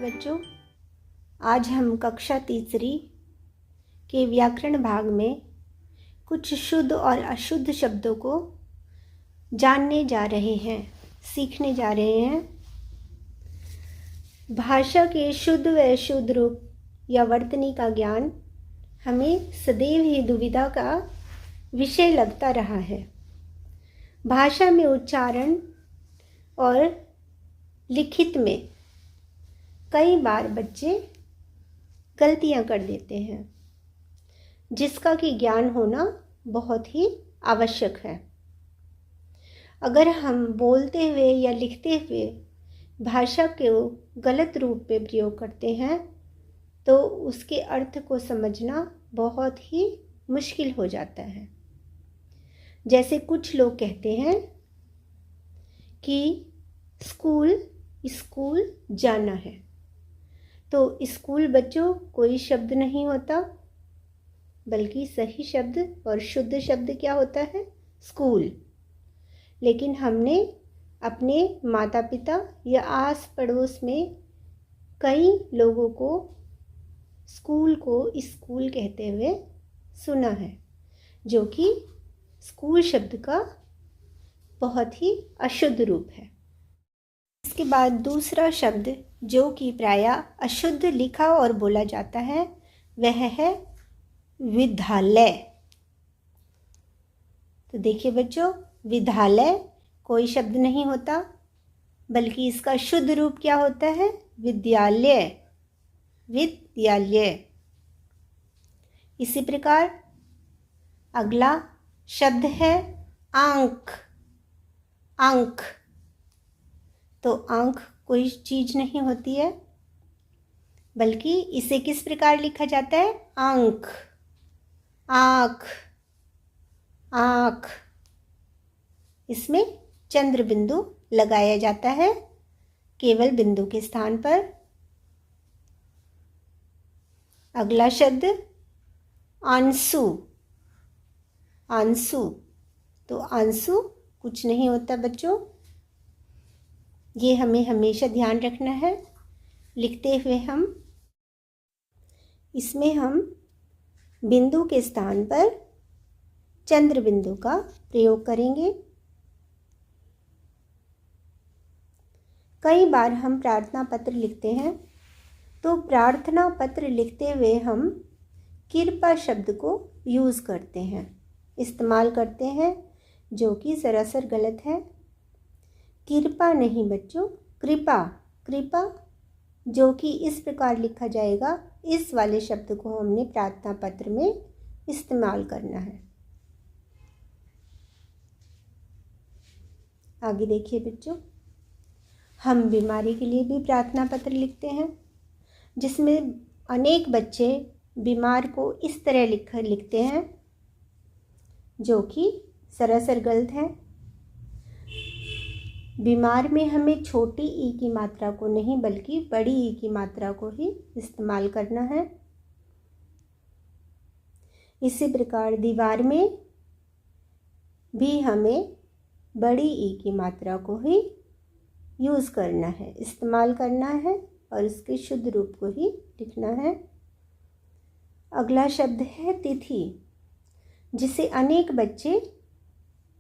बच्चों, आज हम कक्षा तीसरी के व्याकरण भाग में कुछ शुद्ध और अशुद्ध शब्दों को जानने जा रहे हैं, सीखने जा रहे हैं। भाषा के शुद्ध व अशुद्ध रूप या वर्तनी का ज्ञान हमें सदैव ही दुविधा का विषय लगता रहा है। भाषा में उच्चारण और लिखित में कई बार बच्चे गलतियां कर देते हैं, जिसका कि ज्ञान होना बहुत ही आवश्यक है। अगर हम बोलते हुए या लिखते हुए भाषा को गलत रूप में प्रयोग करते हैं तो उसके अर्थ को समझना बहुत ही मुश्किल हो जाता है। जैसे कुछ लोग कहते हैं कि स्कूल जाना है, तो स्कूल बच्चों कोई शब्द नहीं होता, बल्कि सही शब्द और शुद्ध शब्द क्या होता है? स्कूल। लेकिन हमने अपने माता पिता या आस पड़ोस में कई लोगों को स्कूल कहते हुए सुना है, जो कि स्कूल शब्द का बहुत ही अशुद्ध रूप है। इसके बाद दूसरा शब्द जो कि प्रायः अशुद्ध लिखा और बोला जाता है वह है विद्यालय। तो देखिए बच्चों, विद्यालय कोई शब्द नहीं होता, बल्कि इसका शुद्ध रूप क्या होता है? विद्यालय। इसी प्रकार अगला शब्द है आंख। तो आंख कोई चीज नहीं होती है, बल्कि इसे किस प्रकार लिखा जाता है? आंख। इसमें चंद्र बिंदु लगाया जाता है केवल बिंदु के स्थान पर। अगला शब्द आंसू। तो आंसू कुछ नहीं होता बच्चों, ये हमें हमेशा ध्यान रखना है। लिखते हुए इसमें हम बिंदु के स्थान पर चंद्र बिंदु का प्रयोग करेंगे। कई बार हम प्रार्थना पत्र लिखते हैं, तो प्रार्थना पत्र लिखते हुए हम कृपा शब्द को यूज़ करते हैं, इस्तेमाल करते हैं, जो कि सरासर गलत है। कृपा नहीं बच्चों, कृपा, जो कि इस प्रकार लिखा जाएगा, इस वाले शब्द को हमने प्रार्थना पत्र में इस्तेमाल करना है। आगे देखिए बच्चों, हम बीमारी के लिए भी प्रार्थना पत्र लिखते हैं, जिसमें अनेक बच्चे बीमार को इस तरह लिखते हैं, जो कि सरासर गलत है। बीमार में हमें छोटी ई की मात्रा को नहीं, बल्कि बड़ी ई की मात्रा को ही इस्तेमाल करना है। इसी प्रकार दीवार में भी हमें बड़ी ई की मात्रा को ही यूज़ करना है, इस्तेमाल करना है, और इसके शुद्ध रूप को ही लिखना है। अगला शब्द है तिथि, जिसे अनेक बच्चे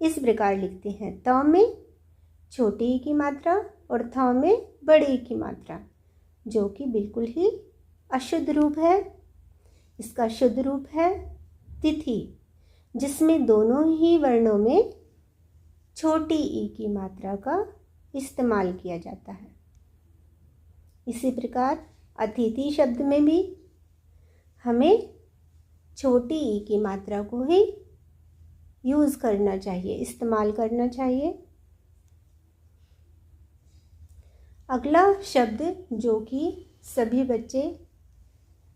इस प्रकार लिखते हैं, त में छोटी ई की मात्रा और थ में बड़ी ई की मात्रा, जो कि बिल्कुल ही अशुद्ध रूप है। इसका शुद्ध रूप है तिथि, जिसमें दोनों ही वर्णों में छोटी ई की मात्रा का इस्तेमाल किया जाता है। इसी प्रकार अतिथि शब्द में भी हमें छोटी ई की मात्रा को ही यूज़ करना चाहिए, इस्तेमाल करना चाहिए। अगला शब्द जो कि सभी बच्चे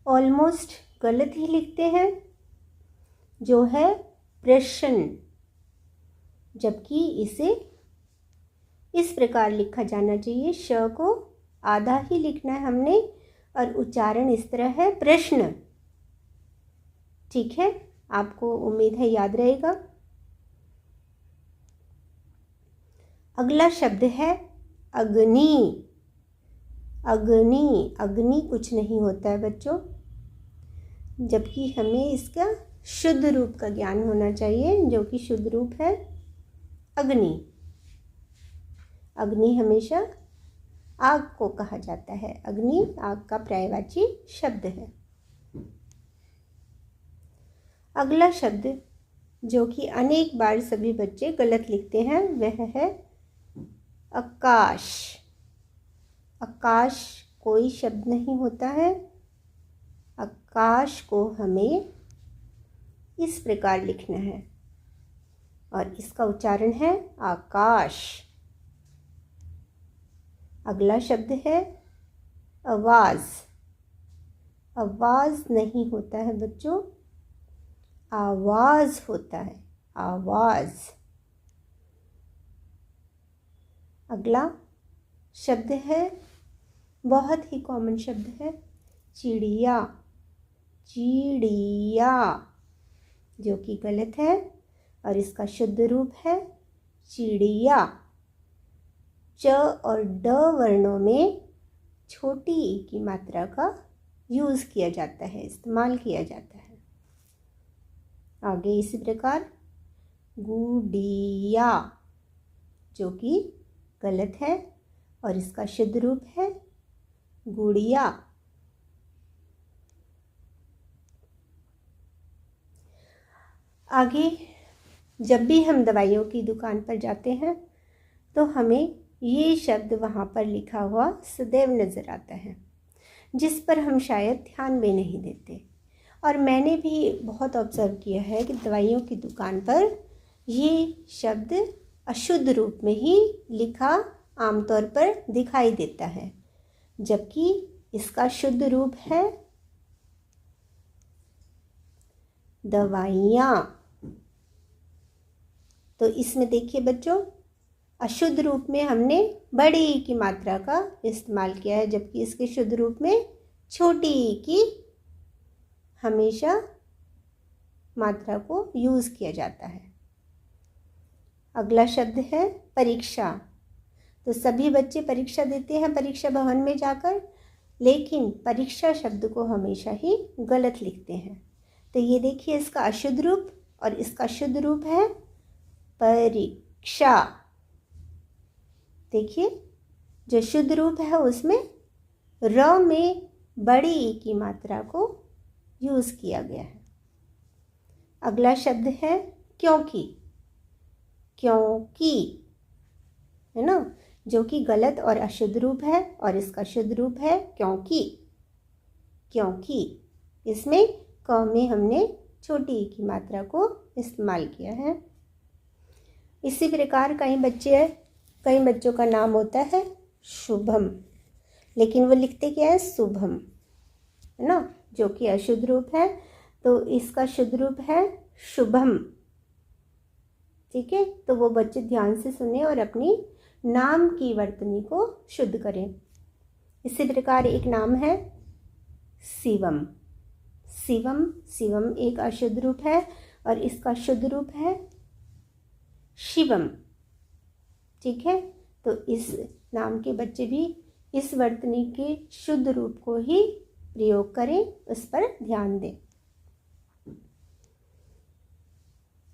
ऑलमोस्ट गलत ही लिखते हैं, जो है प्रश्न, जबकि इसे इस प्रकार लिखा जाना चाहिए, श को आधा ही लिखना है हमने, और उच्चारण इस तरह है प्रश्न। ठीक है, आपको उम्मीद है याद रहेगा। अगला शब्द है अग्नि। अग्नि, अग्नि कुछ नहीं होता है बच्चों, जबकि हमें इसका शुद्ध रूप का ज्ञान होना चाहिए, जो कि शुद्ध रूप है अग्नि। अग्नि हमेशा आग को कहा जाता है, अग्नि आग का पर्यायवाची शब्द है। अगला शब्द जो कि अनेक बार सभी बच्चे गलत लिखते हैं वह है आकाश। आकाश कोई शब्द नहीं होता है। आकाश को हमें इस प्रकार लिखना है और इसका उच्चारण है आकाश। अगला शब्द है आवाज़। आवाज़ नहीं होता है बच्चों, आवाज़ होता है, आवाज़। अगला शब्द है, बहुत ही कॉमन शब्द है, चिड़िया। चिड़िया, जो कि गलत है और इसका शुद्ध रूप है चिड़िया। च और ड वर्णों में छोटी ई की मात्रा का यूज़ किया जाता है, इस्तेमाल किया जाता है। आगे इसी प्रकार गुड़िया, जो कि गलत है और इसका शुद्ध रूप है गुड़िया। आगे जब भी हम दवाइयों की दुकान पर जाते हैं तो हमें ये शब्द वहाँ पर लिखा हुआ सदैव नज़र आता है, जिस पर हम शायद ध्यान भी नहीं देते। और मैंने भी बहुत ऑब्ज़र्व किया है कि दवाइयों की दुकान पर ये शब्द अशुद्ध रूप में ही लिखा आमतौर पर दिखाई देता है, जबकि इसका शुद्ध रूप है दवाइयाँ। तो इसमें देखिए बच्चों, अशुद्ध रूप में हमने बड़ी ई की मात्रा का इस्तेमाल किया है, जबकि इसके शुद्ध रूप में छोटी ई की हमेशा मात्रा को यूज़ किया जाता है। अगला शब्द है परीक्षा। तो सभी बच्चे परीक्षा देते हैं परीक्षा भवन में जाकर, लेकिन परीक्षा शब्द को हमेशा ही गलत लिखते हैं। तो ये देखिए, इसका अशुद्ध रूप और इसका शुद्ध रूप है परीक्षा। देखिए, जो शुद्ध रूप है उसमें र में बड़ी ई की मात्रा को यूज़ किया गया है। अगला शब्द है क्योंकि। क्योंकि, है ना, जो कि गलत और अशुद्ध रूप है और इसका शुद्ध रूप है क्योंकि। क्योंकि इसमें क में हमने छोटी ई की मात्रा को इस्तेमाल किया है। इसी प्रकार कई बच्चों का नाम होता है शुभम, लेकिन वो लिखते क्या है, शुभम, है ना, जो कि अशुद्ध रूप है। तो इसका शुद्ध रूप है शुभम। ठीक है, तो वो बच्चे ध्यान से सुने और अपनी नाम की वर्तनी को शुद्ध करें। इसी प्रकार एक नाम है शिवम। शिवम, शिवम एक अशुद्ध रूप है और इसका शुद्ध रूप है शिवम। ठीक है, तो इस नाम के बच्चे भी इस वर्तनी के शुद्ध रूप को ही प्रयोग करें, उस पर ध्यान दें।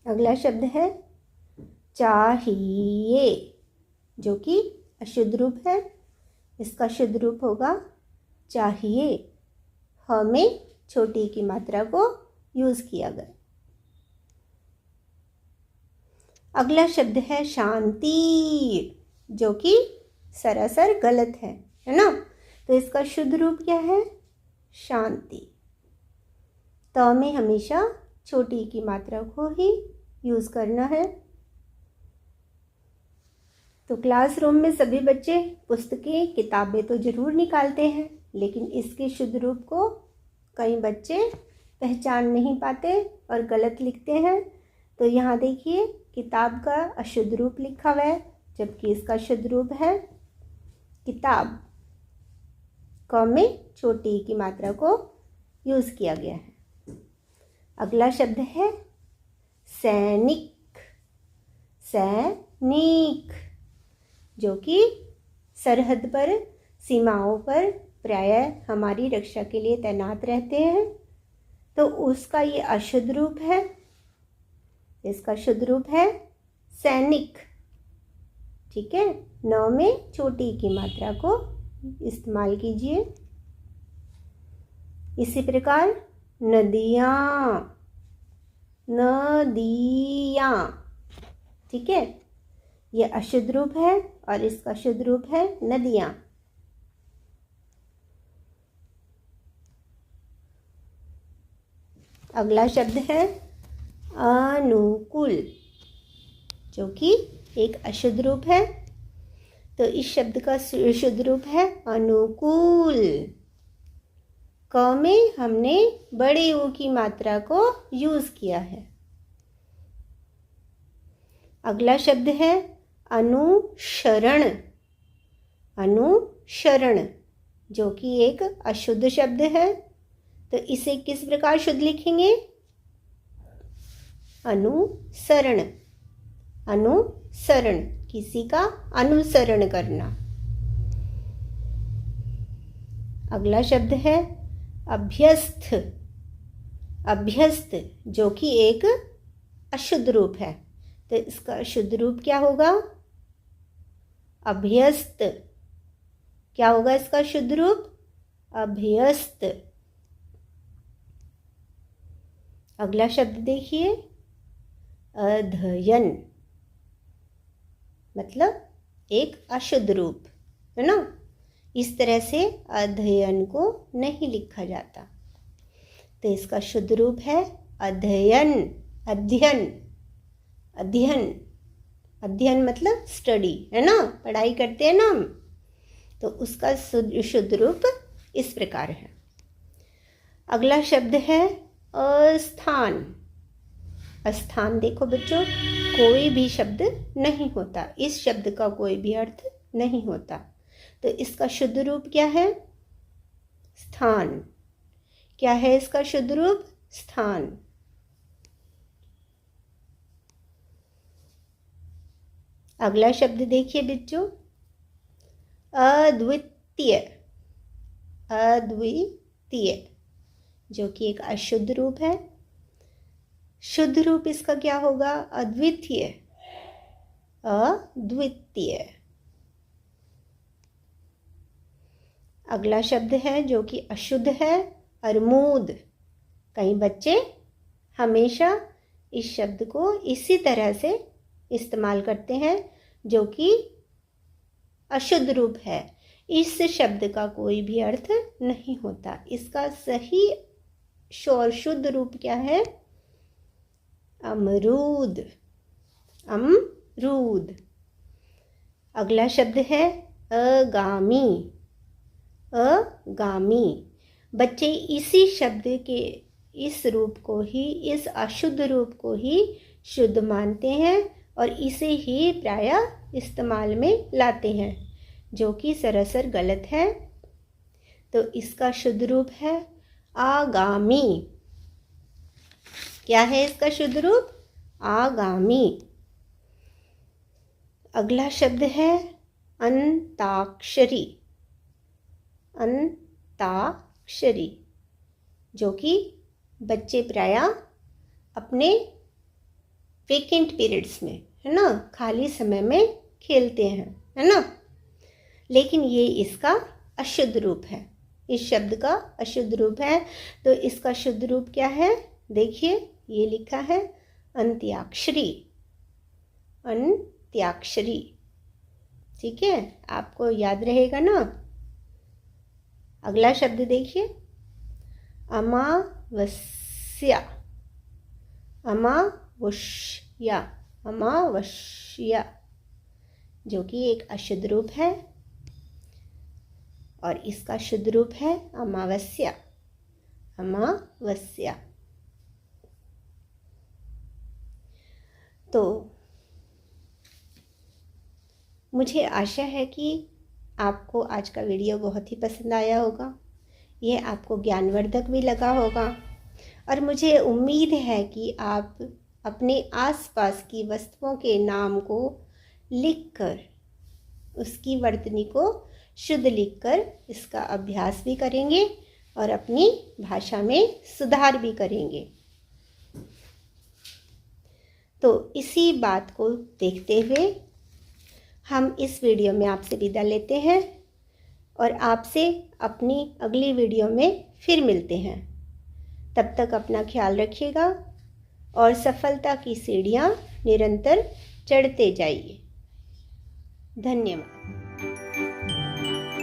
अगला शब्द है चाहिए, जो कि अशुद्ध रूप है। इसका शुद्ध रूप होगा चाहिए। ह में छोटी की मात्रा को यूज़ किया गया। अगला शब्द है शांति, जो कि सरासर गलत है ना। तो इसका शुद्ध रूप क्या है, शांति। त में हमेशा छोटी की मात्रा को ही यूज़ करना है। तो क्लासरूम में सभी बच्चे पुस्तकें, किताबें तो ज़रूर निकालते हैं, लेकिन इसके शुद्ध रूप को कई बच्चे पहचान नहीं पाते और गलत लिखते हैं। तो यहाँ देखिए, किताब का अशुद्ध रूप लिखा हुआ है, जबकि इसका शुद्ध रूप है किताब। क में छोटी की मात्रा को यूज़ किया गया है। अगला शब्द है सैनिक। सैनिक, जो कि सरहद पर सीमाओं पर प्रायः हमारी रक्षा के लिए तैनात रहते हैं, तो उसका ये अशुद्ध रूप है। इसका शुद्ध रूप है सैनिक। ठीक है, न में छोटी की मात्रा को इस्तेमाल कीजिए। इसी प्रकार नदियाँ, नदियाँ, ठीक है, ये अशुद्ध रूप है और इसका शुद्ध रूप है नदियाँ। अगला शब्द है अनुकूल, जो कि एक अशुद्ध रूप है। तो इस शब्द का शुद्ध रूप है अनुकूल। क में हमने बड़े ऊ की मात्रा को यूज किया है। अगला शब्द है अनुसरण। अनुसरण, जो कि एक अशुद्ध शब्द है। तो इसे किस प्रकार शुद्ध लिखेंगे? अनुसरण। अनुसरण, किसी का अनुसरण करना। अगला शब्द है अभ्यस्त। अभ्यस्त, जो कि एक अशुद्ध रूप है। तो इसका शुद्ध रूप क्या होगा? अभ्यस्त। क्या होगा इसका शुद्ध रूप? अभ्यस्त। अगला शब्द देखिए अध्ययन, मतलब एक अशुद्ध रूप, है ना। इस तरह से अध्ययन को नहीं लिखा जाता। तो इसका शुद्ध रूप है अध्ययन। अध्ययन, अध्ययन, अध्ययन मतलब स्टडी, है ना, पढ़ाई करते हैं ना हम। तो उसका शुद्ध रूप इस प्रकार है। अगला शब्द है अस्थान। अस्थान देखो बच्चों, कोई भी शब्द नहीं होता, इस शब्द का कोई भी अर्थ नहीं होता। तो इसका शुद्ध रूप क्या है? स्थान। क्या है इसका शुद्ध रूप? स्थान। अगला शब्द देखिए बच्चों अद्वितीय। अद्वितीय, जो कि एक अशुद्ध रूप है। शुद्ध रूप इसका क्या होगा? अद्वितीय। अद्वितीय। अगला शब्द है जो कि अशुद्ध है, अर्मूद। कई बच्चे हमेशा इस शब्द को इसी तरह से इस्तेमाल करते हैं, जो कि अशुद्ध रूप है। इस शब्द का कोई भी अर्थ नहीं होता। इसका सही और शुद्ध रूप क्या है? अमरूद। अमरूद। अगला शब्द है अगामी। अगामी, बच्चे इसी शब्द के इस रूप को ही, इस अशुद्ध रूप को ही शुद्ध मानते हैं और इसे ही प्रायः इस्तेमाल में लाते हैं, जो कि सरासर गलत है। तो इसका शुद्ध रूप है आगामी। क्या है इसका शुद्ध रूप? आगामी। अगला शब्द है अंताक्षरी। अंताक्षरी, जो कि बच्चे प्रायः अपने वेकेंट पीरियड्स में, है ना, खाली समय में खेलते हैं, है ना। लेकिन ये इसका अशुद्ध रूप है, इस शब्द का अशुद्ध रूप है। तो इसका शुद्ध रूप क्या है? देखिए, ये लिखा है अंत्याक्षरी। अंत्याक्षरी, ठीक है, आपको याद रहेगा ना। अगला शब्द देखिए अमावस्या। अमावस्या। अमावस्या, जो कि एक अशुद्ध रूप है और इसका शुद्ध रूप है अमावस्या। अमावस्या। तो मुझे आशा है कि आपको आज का वीडियो बहुत ही पसंद आया होगा। ये आपको ज्ञानवर्धक भी लगा होगा और मुझे उम्मीद है कि आप अपने आसपास की वस्तुओं के नाम को लिखकर उसकी वर्तनी को शुद्ध लिखकर इसका अभ्यास भी करेंगे और अपनी भाषा में सुधार भी करेंगे। तो इसी बात को देखते हुए हम इस वीडियो में आपसे विदा लेते हैं और आपसे अपनी अगली वीडियो में फिर मिलते हैं। तब तक अपना ख्याल रखिएगा और सफलता की सीढ़ियाँ निरंतर चढ़ते जाइए। धन्यवाद।